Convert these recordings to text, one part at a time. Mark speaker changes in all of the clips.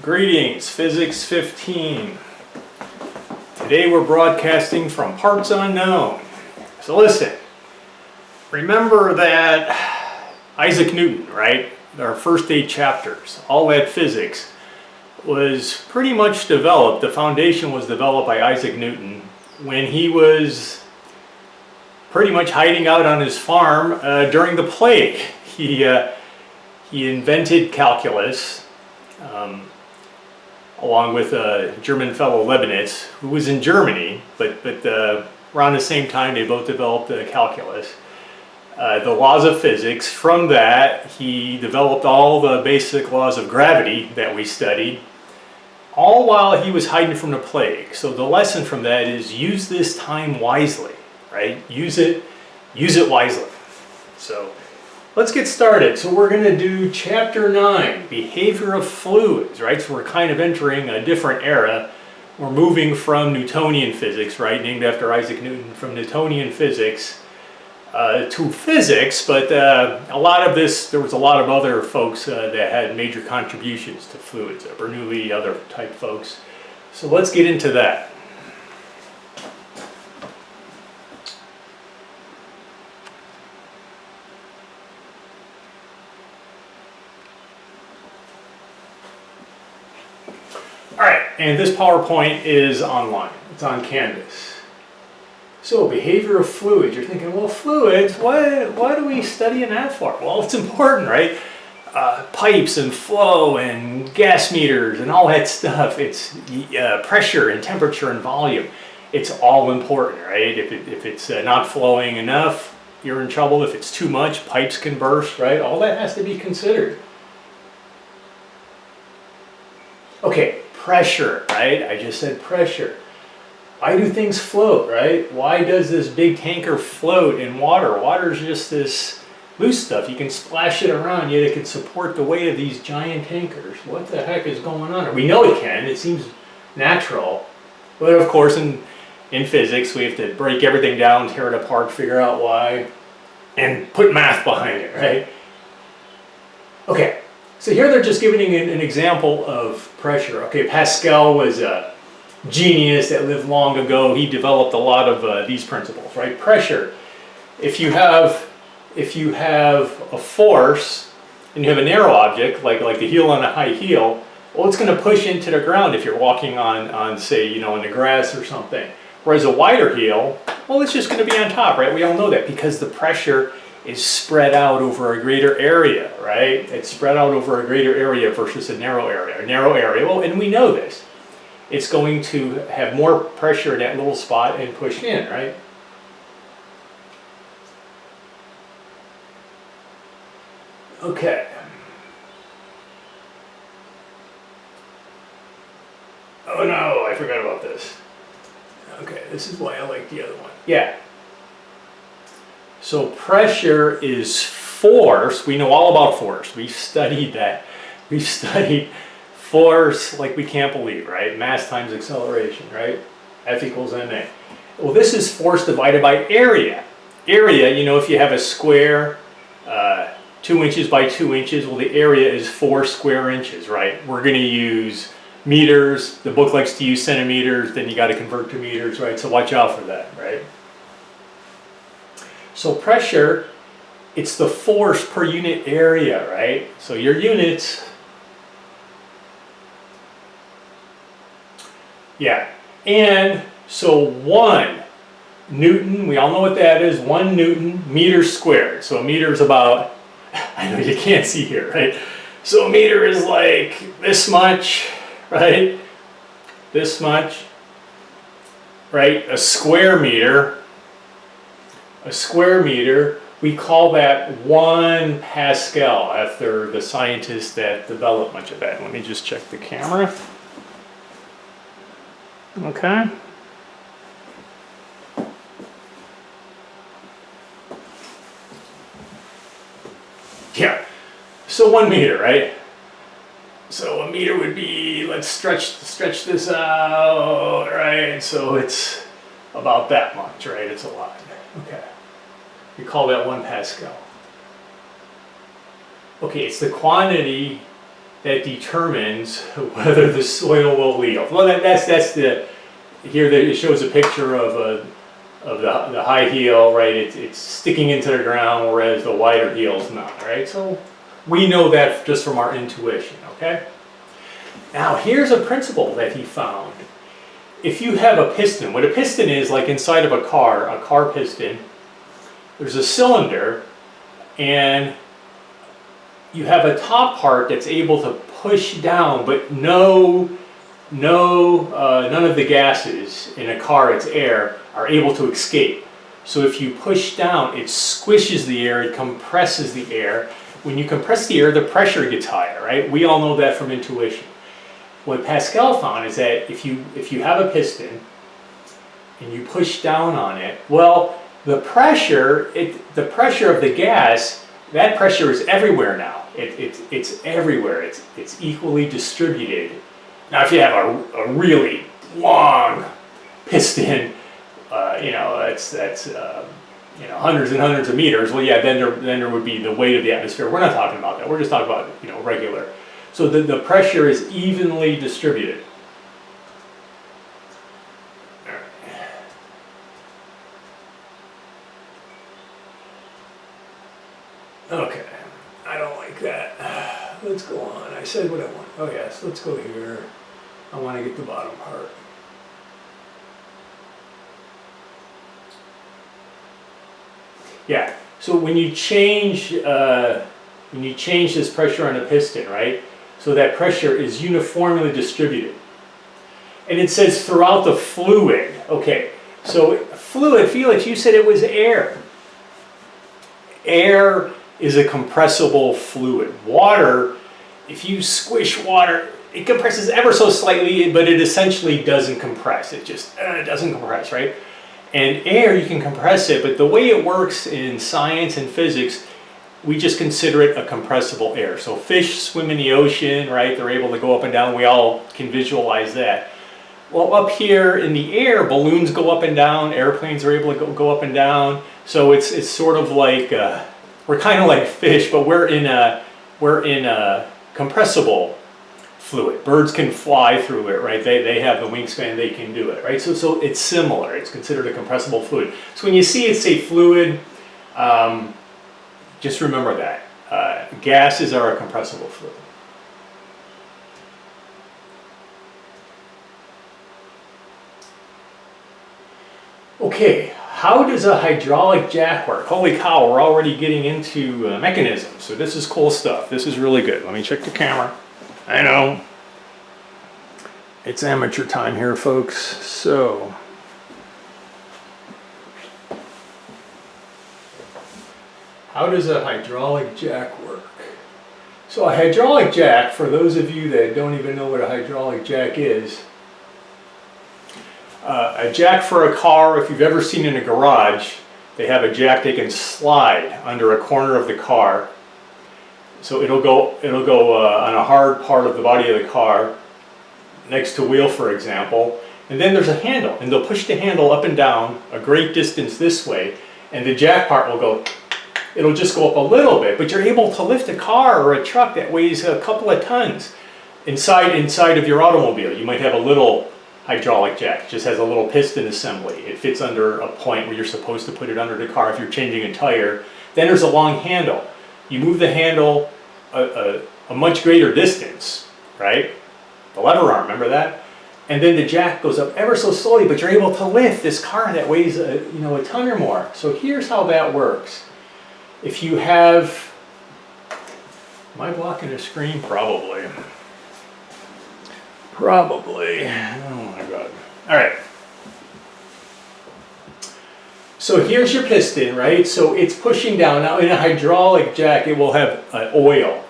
Speaker 1: Greetings, Physics 15. Today we're broadcasting from parts unknown. So listen, remember that Isaac Newton, right? Our first 8 chapters, all that physics was pretty much developed, the foundation was developed by Isaac Newton when he was pretty much hiding out on his farm during the plague. He invented calculus along with a German fellow Leibniz, who was in Germany, but around the same time they both developed calculus. The laws of physics. From that, he developed all the basic laws of gravity that we studied, all while he was hiding from the plague. So the lesson from that is use this time wisely, right? Use it wisely. So let's get started. So we're going to do chapter 9, behavior of fluids, right? So we're kind of entering a different era. We're moving from Newtonian physics, right? Named after Isaac Newton, from Newtonian physics to physics, but a lot of this, there was a lot of other folks that had major contributions to fluids, Bernoulli, other type folks. So let's get into that. All right, and this PowerPoint is online. It's on Canvas. So, behavior of fluids. You're thinking, well, fluids, why do we study that for? Well, it's important, right? Pipes and flow and gas meters and all that stuff. It's pressure and temperature and volume. It's all important, right? If it's not flowing enough, you're in trouble. If it's too much, pipes can burst, right? All that has to be considered. Okay, pressure, right? I just said pressure. Why do things float, right? Why does this big tanker float in water? Water is just this loose stuff. You can splash it around, yet it can support the weight of these giant tankers. What the heck is going on? We know it can. It seems natural. But of course, in physics, we have to break everything down, tear it apart, figure out why, and put math behind it, right? Okay, so here they're just giving an example of pressure. Okay, Pascal was a genius that lived long ago. He developed a lot of these principles, right? Pressure. If you have a force and you have a narrow object like the heel on a high heel, well, it's going to push into the ground if you're walking on say, in the grass or something. Whereas a wider heel, well, it's just going to be on top, right? We all know that because the pressure is spread out over a greater area, right? It's spread out over a greater area versus a narrow area. A narrow area, well, and we know this. It's going to have more pressure in that little spot and push in, right? Okay. Oh no, I forgot about this. Okay, this is why I like the other one. Yeah. So pressure is force. We know all about force. We've studied that. We've studied force like we can't believe, right? Mass times acceleration, right? F equals ma. Well, this is force divided by area. Area, if you have a square, 2 inches by 2 inches, well, the area is 4 square inches, right? We're going to use meters. The book likes to use centimeters. Then you got to convert to meters, right? So watch out for that, right? So pressure, it's the force per unit area, right? So your units. Yeah, and so 1 Newton, we all know what that is, 1 Newton meters squared. So a meter is about, I know you can't see here, right? So a meter is like this much, right? This much, right? A square meter, we call that 1 Pascal after the scientists that developed much of that. Let me just check the camera. Okay. Yeah. So 1 meter, right? So a meter would be, let's stretch this out, right? So it's about that much, right? It's a lot. Okay. We call that 1 Pascal. Okay, it's the quantity that determines whether the soil will yield. Well, that's the, here it shows a picture of the high heel, right? It's sticking into the ground, whereas the wider heel is not, right? So we know that just from our intuition, okay? Now here's a principle that he found. If you have a piston, what a piston is, like inside of a car piston, there's a cylinder, and you have a top part that's able to push down, but none of the gases in a car, it's air, are able to escape. So if you push down, it squishes the air, it compresses the air. When you compress the air, the pressure gets higher, right? We all know that from intuition. What Pascal found is that if you have a piston and you push down on it, well, the pressure of the gas, that pressure is everywhere now. It's everywhere. It's equally distributed. Now, if you have a really long piston, that's hundreds and hundreds of meters. Well, yeah, then there would be the weight of the atmosphere. We're not talking about that. We're just talking about regular. So the pressure is evenly distributed. Okay, I don't like that. Let's go on. I said what I want. Oh yes, let's go here. I want to get the bottom part. Yeah, so when you change this pressure on a piston, right? So that pressure is uniformly distributed. And it says throughout the fluid. Okay, so fluid, Felix, you said it was air. Air is a compressible fluid. Water, if you squish water, it compresses ever so slightly, but it essentially doesn't compress. It just doesn't compress, right? And air, you can compress it, but the way it works in science and physics, we just consider it a compressible air. So fish swim in the ocean, right? They're able to go up and down. We all can visualize that. Well, up here in the air, balloons go up and down. Airplanes are able to go up and down. So it's sort of like, we're kind of like fish, but we're in a compressible fluid. Birds can fly through it, right? They have the wingspan, they can do it, right? So it's similar. It's considered a compressible fluid. So when you see it say fluid, just remember that. Gases are a compressible fluid. Okay, how does a hydraulic jack work? Holy cow, we're already getting into mechanisms. So this is cool stuff. This is really good. Let me check the camera. I know. It's amateur time here, folks. So, how does a hydraulic jack work? So a hydraulic jack, for those of you that don't even know what a hydraulic jack is, a jack for a car, if you've ever seen in a garage, they have a jack they can slide under a corner of the car. So it'll go on a hard part of the body of the car, next to wheel, for example, and then there's a handle, and they'll push the handle up and down a great distance this way, and the jack part will go, it'll just go up a little bit, but you're able to lift a car or a truck that weighs a couple of tons inside of your automobile. You might have a little hydraulic jack. It just has a little piston assembly. It fits under a point where you're supposed to put it under the car if you're changing a tire. Then there's a long handle. You move the handle a much greater distance, right? The lever arm, remember that? And then the jack goes up ever so slowly, but you're able to lift this car that weighs a ton or more. So here's how that works. If you have, am I blocking the screen? Probably. Oh my God. All right. So here's your piston, right? So it's pushing down. Now in a hydraulic jack, it will have oil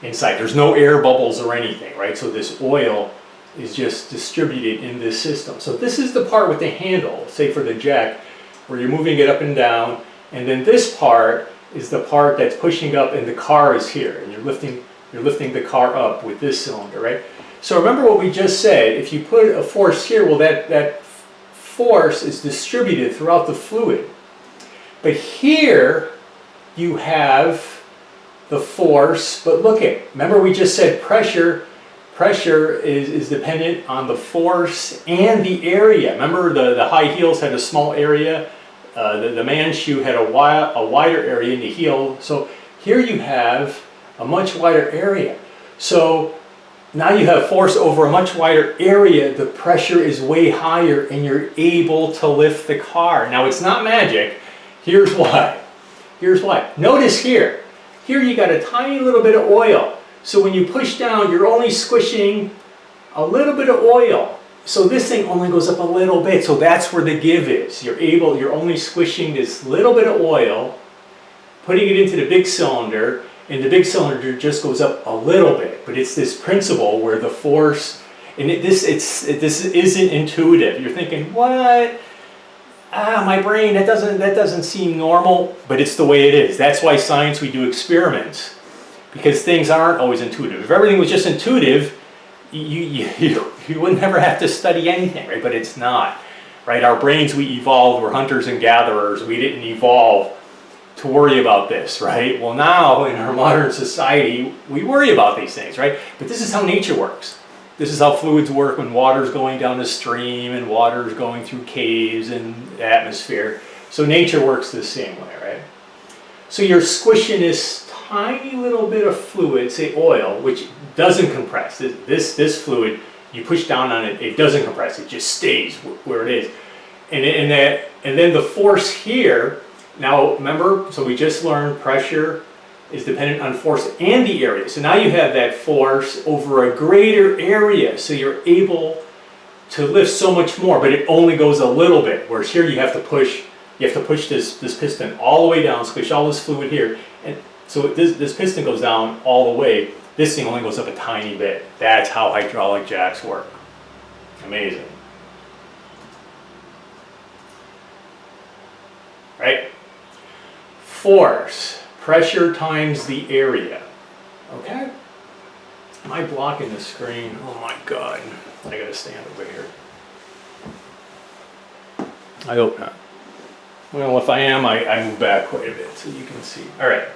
Speaker 1: inside. There's no air bubbles or anything, right? So this oil is just distributed in this system. So this is the part with the handle, say for the jack, where you're moving it up and down. And then this part is the part that's pushing up, and the car is here. And you're lifting the car up with this cylinder, right? So remember what we just said. If you put a force here, well, that force is distributed throughout the fluid. But here you have the force, but look at, remember we just said pressure. Pressure is dependent on the force and the area. Remember the high heels had a small area, the man's shoe had a wider area in the heel. So here you have a much wider area. So now you have force over a much wider area, the pressure is way higher and you're able to lift the car. Now it's not magic, here's why. Here's why. Notice here you got a tiny little bit of oil. So when you push down, you're only squishing a little bit of oil. So this thing only goes up a little bit, so that's where the give is. You're only squishing this little bit of oil, putting it into the big cylinder, and the big cylinder just goes up a little bit. But it's this principle where the force, and this isn't intuitive. You're thinking, what? My brain, that doesn't seem normal, but it's the way it is. That's why science, we do experiments, because things aren't always intuitive. If everything was just intuitive, you would never have to study anything, right? But it's not, right? Our brains, we evolved, we're hunters and gatherers. We didn't evolve to worry about this, right? Well, now in our modern society, we worry about these things, right? But this is how nature works. This is how fluids work when water's going down the stream and water's going through caves and the atmosphere. So nature works the same way, right? So you're squishing this tiny little bit of fluid, say oil, which doesn't compress. This fluid, you push down on it, it doesn't compress. It just stays where it is. And then the force here, now remember, so we just learned pressure is dependent on force and the area. So now you have that force over a greater area, so you're able to lift so much more, but it only goes a little bit. Whereas here you have to push this piston all the way down, squish all this fluid here, and so this piston goes down all the way. This thing only goes up a tiny bit. That's how hydraulic jacks work. Amazing. Right? Force. Pressure times the area. Okay? Am I blocking the screen? Oh my God. I gotta stand over here. I hope not. Well, if I am, I move back quite a bit so you can see. All right.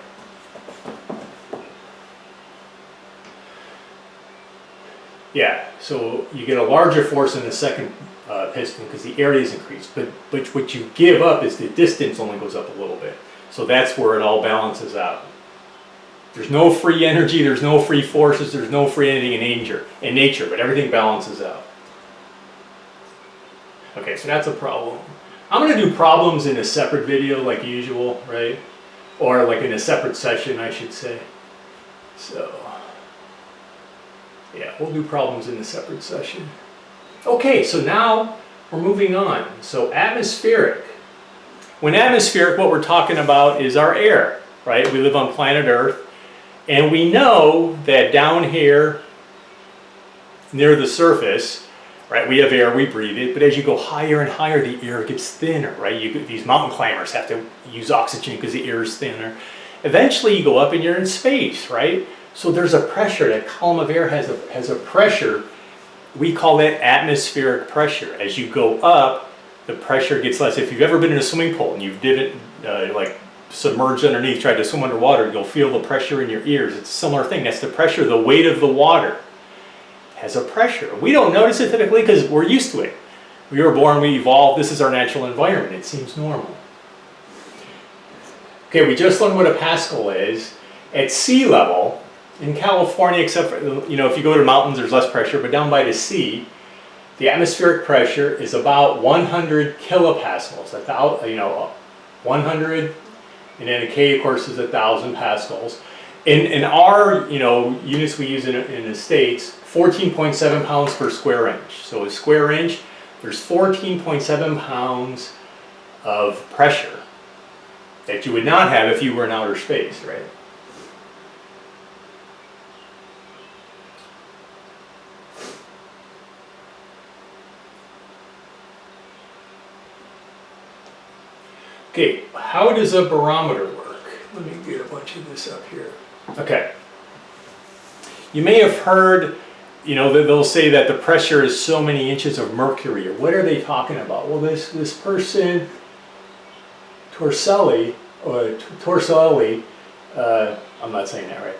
Speaker 1: Yeah, so you get a larger force in the second piston because the area is increased. But what you give up is the distance only goes up a little bit. So that's where it all balances out. There's no free energy, there's no free forces, there's no free anything in nature, but everything balances out. Okay, so that's a problem. I'm going to do problems in a separate video like usual, right? Or like in a separate session, I should say. So, yeah, we'll do problems in a separate session. Okay, so now we're moving on. So atmospheric. When atmospheric, what we're talking about is our air, right? We live on planet Earth, and we know that down here near the surface, right, we have air, we breathe it, but as you go higher and higher, the air gets thinner, right? These mountain climbers have to use oxygen because the air is thinner. Eventually you go up and you're in space, right? So there's a pressure, that column of air has a pressure. We call it atmospheric pressure. As you go up, the pressure gets less. If you've ever been in a swimming pool and you didn't like submerged underneath, tried to swim underwater, you'll feel the pressure in your ears. It's a similar thing. That's the pressure, the weight of the water has a pressure. We don't notice it typically because we're used to it. We were born, we evolved, this is our natural environment. It seems normal. Okay, we just learned what a Pascal is. At sea level, in California, except for, you know, if you go to mountains, there's less pressure, but down by the sea, the atmospheric pressure is about 100 kilopascals. 100, and then a K, of course, is 1,000 pascals. In our, units we use in the States, 14.7 pounds per square inch. So a square inch, there's 14.7 pounds of pressure that you would not have if you were in outer space, right? Okay, how does a barometer work? Let me get a bunch of this up here. Okay. You may have heard, that they'll say that the pressure is so many inches of mercury. Or what are they talking about? Well, this person, Torselli, I'm not saying that right.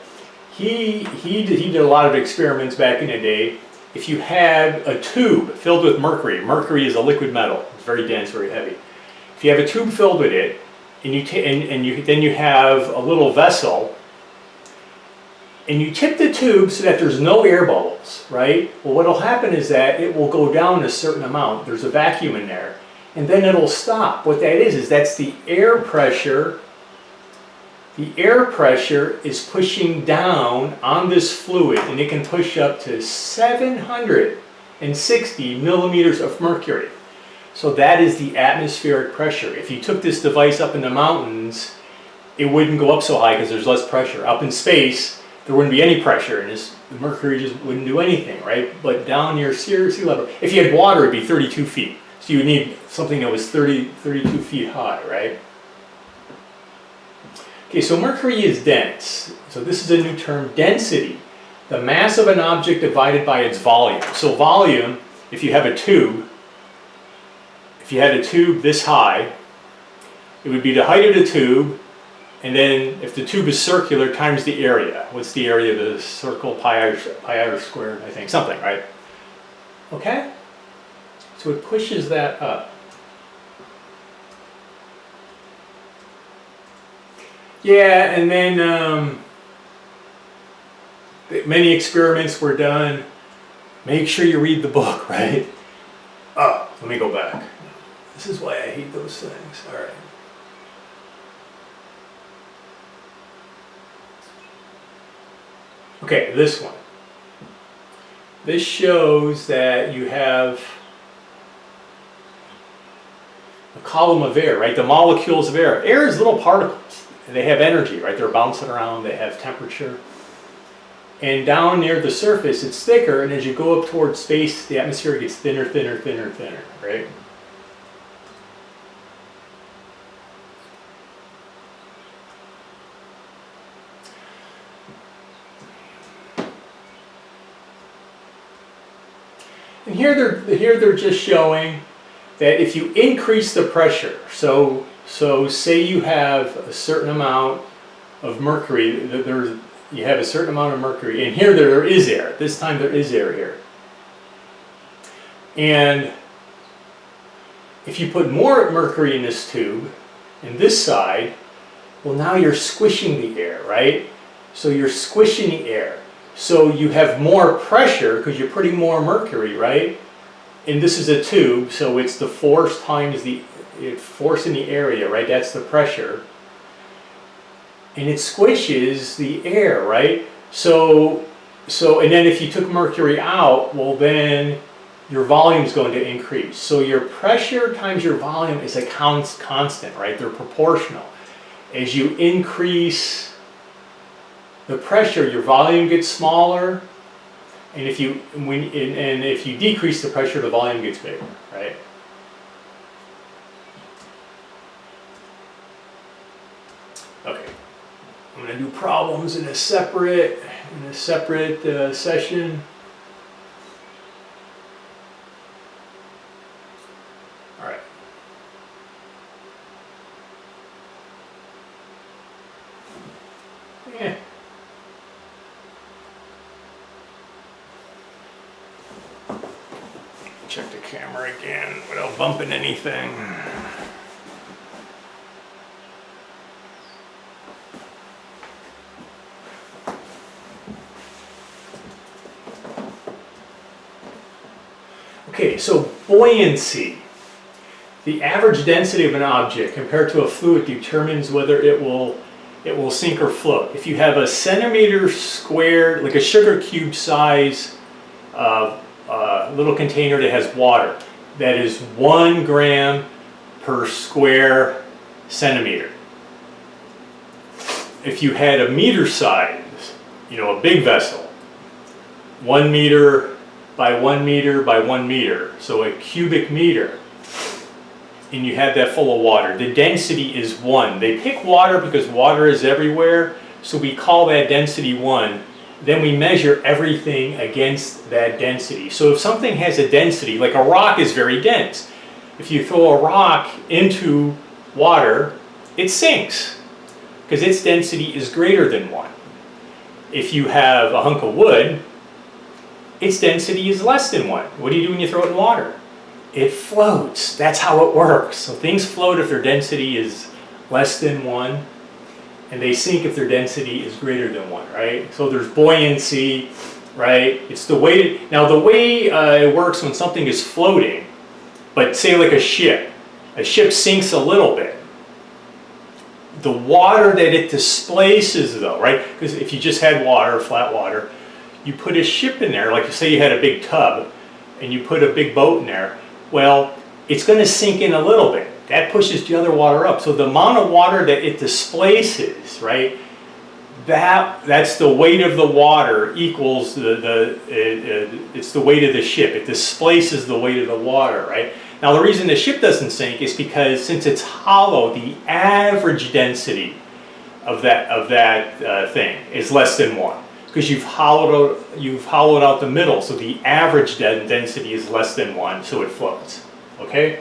Speaker 1: He did a lot of experiments back in the day. If you had a tube filled with mercury, mercury is a liquid metal. It's very dense, very heavy. If you have a tube filled with it, and then you have a little vessel, and you tip the tube so that there's no air bubbles, right? Well, what will happen is that it will go down a certain amount. There's a vacuum in there, and then it'll stop. What that is that's the air pressure. The air pressure is pushing down on this fluid, and it can push up to 760 millimeters of mercury. So that is the atmospheric pressure. If you took this device up in the mountains, it wouldn't go up so high because there's less pressure. Up in space, there wouldn't be any pressure, and the mercury just wouldn't do anything, right? But down near sea level, if you had water, it'd be 32 feet. So you would need something that was 32 feet high, right? Okay, so mercury is dense. So this is a new term, density. The mass of an object divided by its volume. So volume, if you have a tube, if you had a tube this high, it would be the height of the tube, and then if the tube is circular, times the area. What's the area of the circle? Pi r squared, I think, something, right? Okay? So it pushes that up. Yeah, and then many experiments were done. Make sure you read the book, right? Oh, let me go back. This is why I hate those things. All right. Okay, this one. This shows that you have a column of air, right? The molecules of air. Air is little particles. They have energy, right? They're bouncing around, they have temperature. And down near the surface, it's thicker, and as you go up towards space, the atmosphere gets thinner, thinner, thinner, thinner, right? And here they're just showing that if you increase the pressure, so say you have a certain amount of mercury, you have a certain amount of mercury, and here there is air. This time there is air here. And if you put more mercury in this tube, in this side, well, now you're squishing the air, right? So you're squishing the air. So you have more pressure because you're putting more mercury, right? And this is a tube, so it's the force times the force in the area, right? That's the pressure. And it squishes the air, right? So and then if you took mercury out, well then your volume is going to increase. So your pressure times your volume is a constant, right? They're proportional. As you increase the pressure, your volume gets smaller, and if you decrease the pressure, the volume gets bigger, right? Okay, I'm going to do problems in a separate session. All right. Yeah. Check the camera again without bumping anything. Okay, so buoyancy. The average density of an object compared to a fluid determines whether it will sink or float. If you have a centimeter squared, like a sugar cube size little container that has water, that is 1 gram per square centimeter. If you had a meter size, a big vessel, 1 meter by 1 meter by 1 meter, so a cubic meter, and you had that full of water, the density is 1. They pick water because water is everywhere, so we call that density 1. Then we measure everything against that density. So if something has a density, like a rock is very dense, if you throw a rock into water, it sinks. because its density is greater than 1. If you have a hunk of wood, its density is less than 1. What do you do when you throw it in water? It floats. That's how it works. So things float if their density is less than 1, and they sink if their density is greater than 1, right? So there's buoyancy, right? It's the way, now the way it works when something is floating, but say like a ship sinks a little bit. The water that it displaces though, right? Because if you just had water, flat water, you put a ship in there, like say you had a big tub, and you put a big boat in there, well, it's going to sink in a little bit. That pushes the other water up. So the amount of water that it displaces, right, that's the weight of the water equals it's the weight of the ship. It displaces the weight of the water, right? Now the reason the ship doesn't sink is because since it's hollow, the average density of that thing is less than 1. Because you've hollowed out the middle, so the average density is less than 1, so it floats. Okay?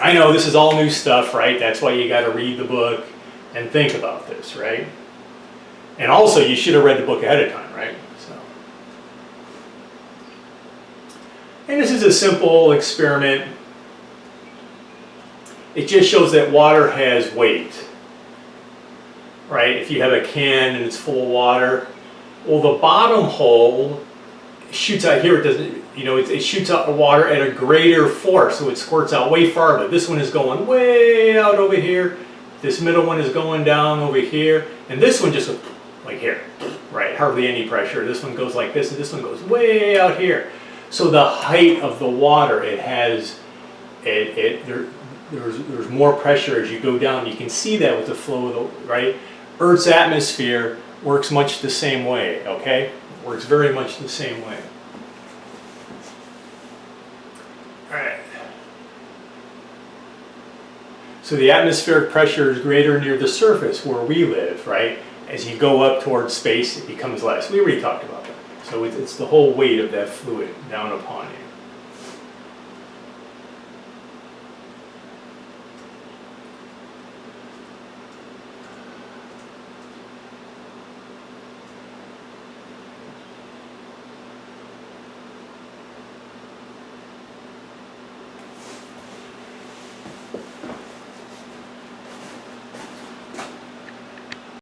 Speaker 1: I know this is all new stuff, right? That's why you got to read the book and think about this, right? And also, you should have read the book ahead of time, right? So, and this is a simple experiment. It just shows that water has weight, right? If you have a can and it's full of water, well, the bottom hole shoots out here. It doesn't, it shoots out the water at a greater force, so it squirts out way farther. This one is going way out over here. This middle one is going down over here, and this one just like here, right? Hardly any pressure. This one goes like this, and this one goes way out here. So the height of the water, there's more pressure as you go down. You can see that with the flow of the, right? Earth's atmosphere works much the same way, okay? Works very much the same way. All right. So the atmospheric pressure is greater near the surface where we live, right? As you go up towards space, it becomes less. We already talked about that. So it's the whole weight of that fluid down upon you.